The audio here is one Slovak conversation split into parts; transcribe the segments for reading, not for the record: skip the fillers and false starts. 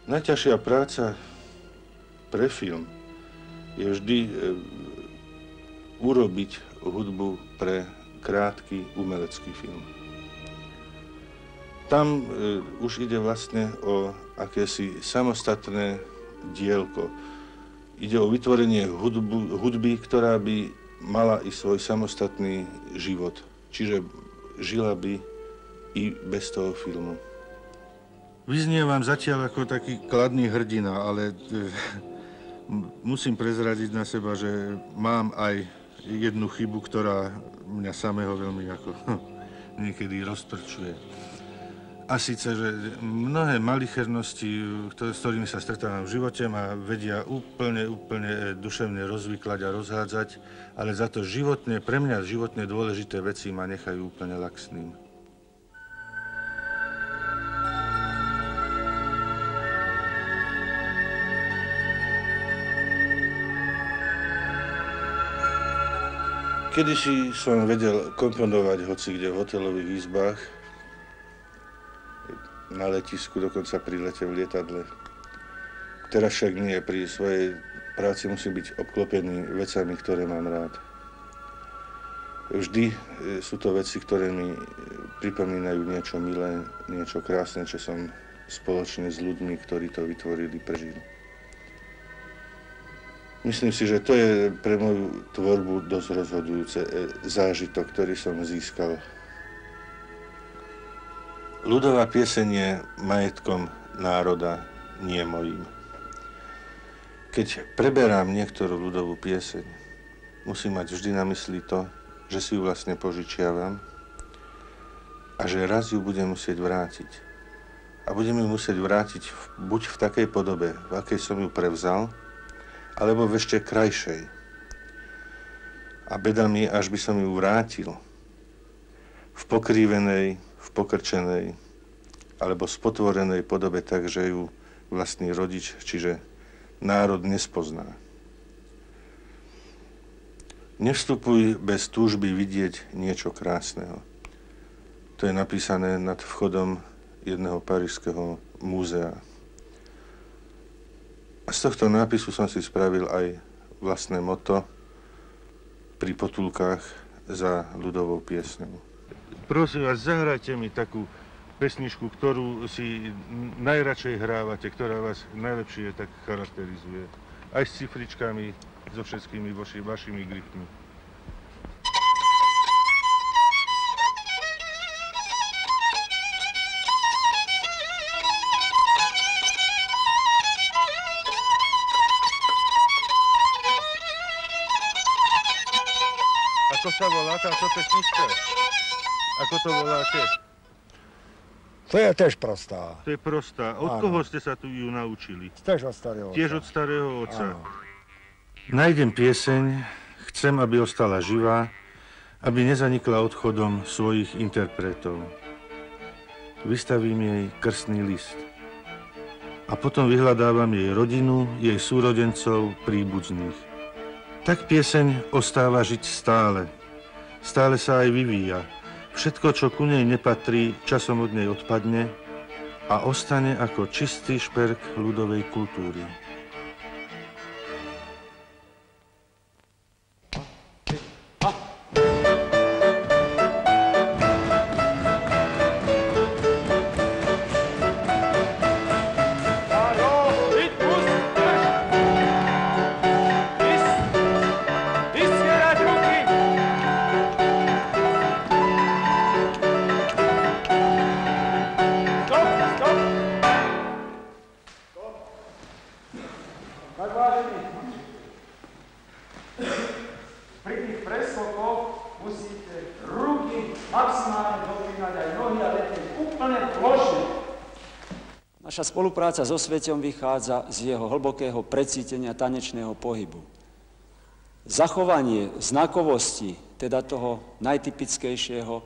Najťažšia práca pre film je vždy urobiť hudbu pre krátky umelecký film. Tam už ide vlastne o akési samostatné dielko. Ide o vytvorenie hudby, ktorá by mala i svoj samostatný život. Čiže žila by i bez toho filmu. Vyznievam zatiaľ ako taký kladný hrdina, ale musím prezradiť na seba, že mám aj jednu chybu, ktorá mňa samého veľmi ako niekedy roztrčuje. A síce, že mnohé malichernosti, s ktorými sa stretávam v živote, ma vedia úplne duševne rozvyklať a rozhádzať, ale za to pre mňa životne dôležité veci ma nechajú úplne laxným. Kedysi som vedel komponovať hoci kde v hotelových izbách, na letisku, dokonca pri lete v lietadle. Teraz však nie, pri svojej práci musím byť obklopený vecami, ktoré mám rád. Vždy sú to veci, ktoré mi pripomínajú niečo milé, niečo krásne, čo som spoločne s ľuďmi, ktorí to vytvorili, prežil. Myslím si, že to je pre moju tvorbu dosť rozhodujúce zážitok, ktorý som získal. Ľudová pieseň je majetkom národa, nie mojím. Keď preberám niektorú ľudovú pieseň, musím mať vždy na mysli to, že si ju vlastne požičiavam a že raz ju budem musieť vrátiť. A budem ju musieť vrátiť buď v takej podobe, v akej som ju prevzal, alebo v ešte krajšej. A beda mi, až by som ju vrátil v pokrivenej, v pokrčenej alebo spotvorenej podobe tak, že ju vlastný rodič, čiže národ nespozná. Nevstupuj bez túžby vidieť niečo krásneho. To je napísané nad vchodom jedného parížského múzea. A z tohto nápisu som si spravil aj vlastné motto pri potulkách za ľudovou piesňou. Prosím vás, zahrajte mi takú pesničku, ktorú si najradšej hrávate, ktorá vás najlepšie tak charakterizuje. Aj s cifričkami, so všetkými vašimi grifmi. Ako sa volá táto pesnička? Ako to voláte? To je tiež prostá. To je prostá. Od koho ste sa tu ju naučili? Tiež od starého otca. Tiež od starého otca. Nájdem pieseň, chcem, aby ostala živá, aby nezanikla odchodom svojich interpretov. Vystavím jej krstný list. A potom vyhľadávam jej rodinu, jej súrodencov, príbuzných. Tak pieseň ostáva žiť stále. Stále sa aj vyvíja. Všetko, čo ku nej nepatrí, časom od nej odpadne a ostane ako čistý šperk ľudovej kultúry. Naša spolupráca so Sveťom vychádza z jeho hlbokého precítenia tanečného pohybu. Zachovanie znakovosti, teda toho najtypickejšieho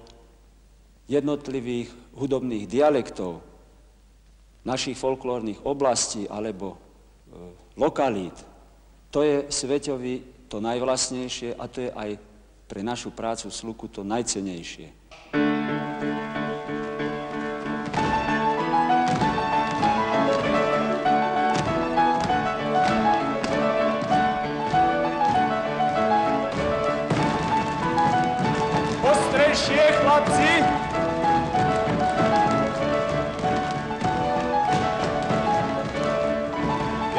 jednotlivých hudobných dialektov našich folklórnych oblastí alebo lokalít, to je Sveťovi to najvlastnejšie a to je aj pre našu prácu Sluku to najcennejšie. chlapci!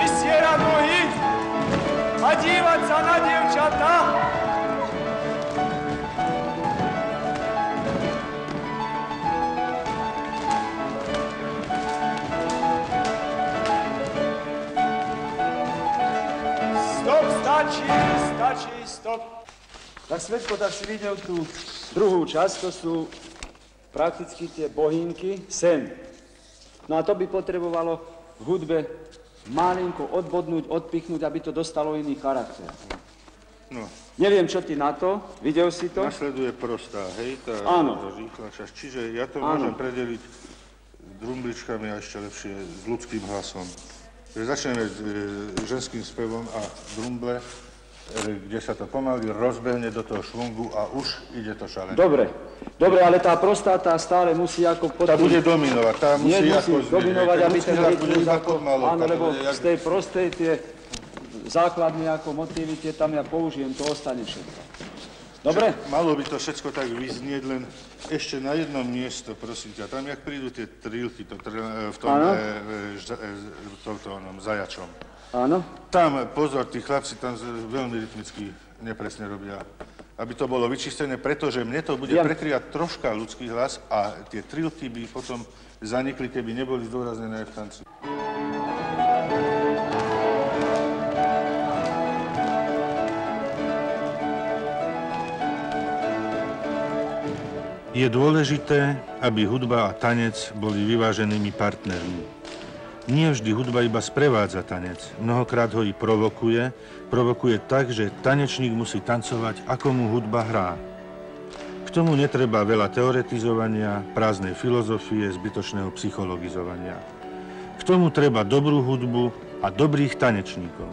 Vystierať nohy a dívať sa na dievčatá. Stop, stačí, stop. Tak Svetko, tak si videl tú druhú časť, to sú prakticky tie bohínky, sen. No a to by potrebovalo v hudbe malinko odbodnúť, odpichnúť, aby to dostalo iný charakter. No. Neviem, čo ty na to, videl si to? Nasleduje prostá, hej, tá rýchla časť. Čiže ja to môžem predeliť s drumbličkami a ešte lepšie s ľudským hlasom. Začneme s ženským spevom a drumble, kde sa to pomaly rozbehne do toho švungu a už ide to šalené. Dobre, ale tá prostá, tá stále musí ako pod... Tá bude dominovať, tá musí ako dominovať, aby ten rytmus ako... Áno, lebo jak... z tej prostej tie základné ako motívy, tie tam ja použijem, to ostane všetko. Dobre? Malo by to všetko tak vyznieť, len ešte na jedno miesto, prosím ťa, tam jak prídu tie trilky v tom zajačom. Áno. Tam, pozor, tí chlapci tam veľmi rytmicky nepresne robia. Aby to bolo vyčistené, pretože mne to bude prekryvať troška ľudský hlas a tie trilky by potom zanikli, keby neboli zdôraznené aj v tanci. Je dôležité, aby hudba a tanec boli vyváženými partnermi. Nie vždy hudba iba sprevádza tanec. Mnohokrát ho i provokuje tak, že tanečník musí tancovať, ako mu hudba hrá. K tomu netreba veľa teoretizovania, prázdnej filozofie, zbytočného psychologizovania. K tomu treba dobrú hudbu a dobrých tanečníkov.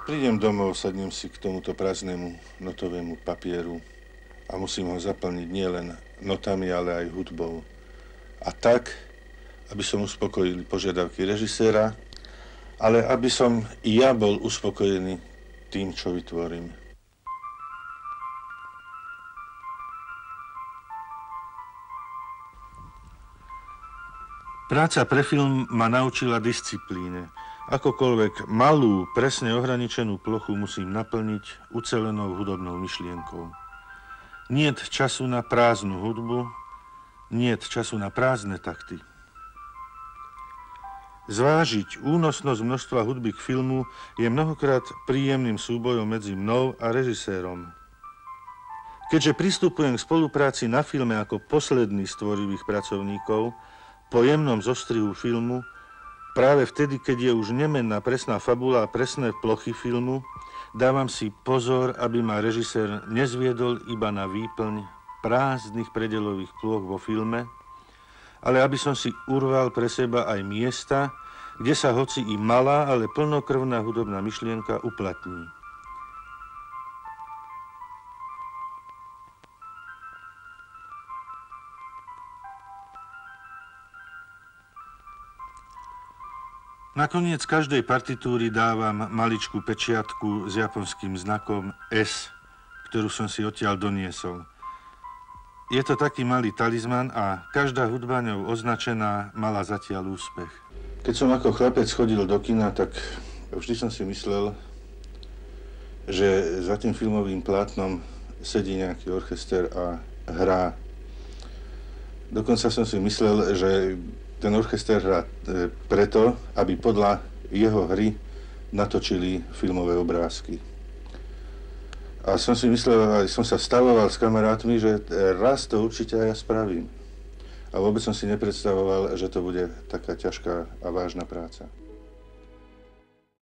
Prídem domov, sadnem si k tomuto prázdnemu notovému papieru a musím ho zaplniť nielen notami, ale aj hudbou. A tak, aby som uspokojil požiadavky režiséra, ale aby som i ja bol uspokojený tým, čo vytvorím. Práca pre film ma naučila disciplíne. Akokoľvek malú, presne ohraničenú plochu musím naplniť ucelenou hudobnou myšlienkou. Niet času na prázdnu hudbu, niet času na prázdne takty. Zvážiť únosnosť množstva hudby k filmu je mnohokrát príjemným súbojom medzi mnou a režisérom. Keďže pristupujem k spolupráci na filme ako posledný z tvorivých pracovníkov, po jemnom zostrihu filmu, práve vtedy, keď je už nemenná presná fabula a presné plochy filmu, dávam si pozor, aby ma režisér nezviedol iba na výplň prázdnych predelových plôch vo filme, ale aby som si urval pre seba aj miesta, kde sa hoci i malá, ale plnokrvná hudobná myšlienka uplatní. Nakoniec každej partitúry dávam maličkú pečiatku s japonským znakom S, ktorú som si odtiaľ doniesol. Je to taký malý talizman a každá hudba ňou označená mala zatiaľ úspech. Keď som ako chlapec chodil do kina, tak vždy som si myslel, že za tým filmovým plátnom sedí nejaký orchester a hrá. Dokonca som si myslel, že ten orchester hrá preto, aby podľa jeho hry natočili filmové obrázky. A som si myslel, som sa stavoval s kamarátmi, že raz to určite aj ja spravím. A vôbec som si nepredstavoval, že to bude taká ťažká a vážna práca.